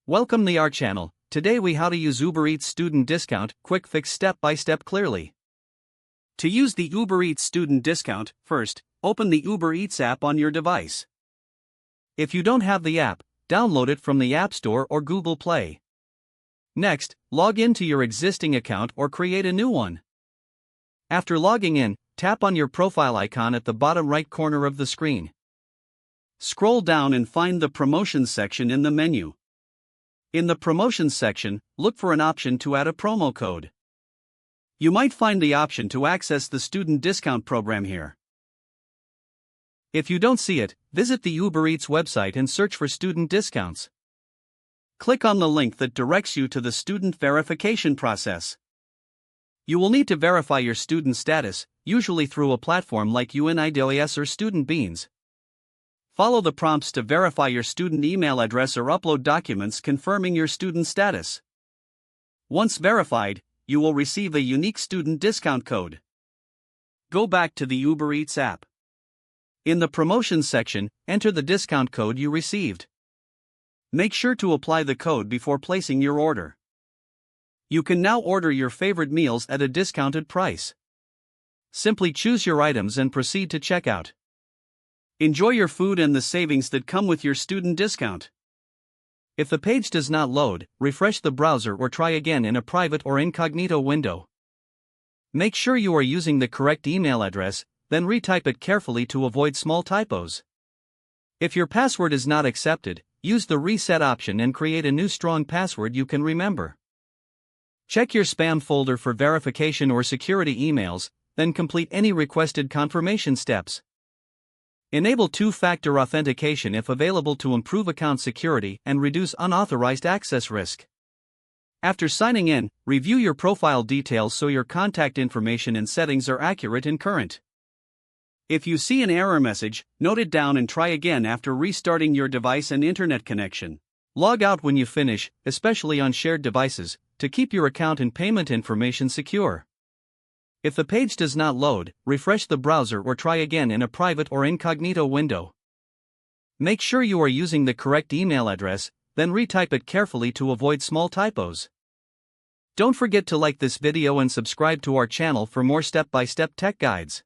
Welcome to our channel. Today we how to use Uber Eats student discount quick fix step by step clearly. To use the Uber Eats student discount, first, open the Uber Eats app on your device. If you don't have the app, download it from the App Store or Google Play. Next, log into your existing account or create a new one. After logging in, tap on your profile icon at the bottom right corner of the screen. Scroll down and find the Promotions section in the menu. In the Promotions section, look for an option to add a promo code. You might find the option to access the student discount program here. If you don't see it, visit the Uber Eats website and search for student discounts. Click on the link that directs you to the student verification process. You will need to verify your student status, usually through a platform like UNIDOS or Student Beans. Follow the prompts to verify your student email address or upload documents confirming your student status. Once verified, you will receive a unique student discount code. Go back to the Uber Eats app. In the Promotions section, enter the discount code you received. Make sure to apply the code before placing your order. You can now order your favorite meals at a discounted price. Simply choose your items and proceed to checkout. Enjoy your food and the savings that come with your student discount. If the page does not load, refresh the browser or try again in a private or incognito window. Make sure you are using the correct email address, then retype it carefully to avoid small typos. If your password is not accepted, use the reset option and create a new strong password you can remember. Check your spam folder for verification or security emails, then complete any requested confirmation steps. Enable two-factor authentication if available to improve account security and reduce unauthorized access risk. After signing in, review your profile details so your contact information and settings are accurate and current. If you see an error message, note it down and try again after restarting your device and internet connection. Log out when you finish, especially on shared devices, to keep your account and payment information secure. If the page does not load, refresh the browser or try again in a private or incognito window. Make sure you are using the correct email address, then retype it carefully to avoid small typos. Don't forget to like this video and subscribe to our channel for more step-by-step tech guides.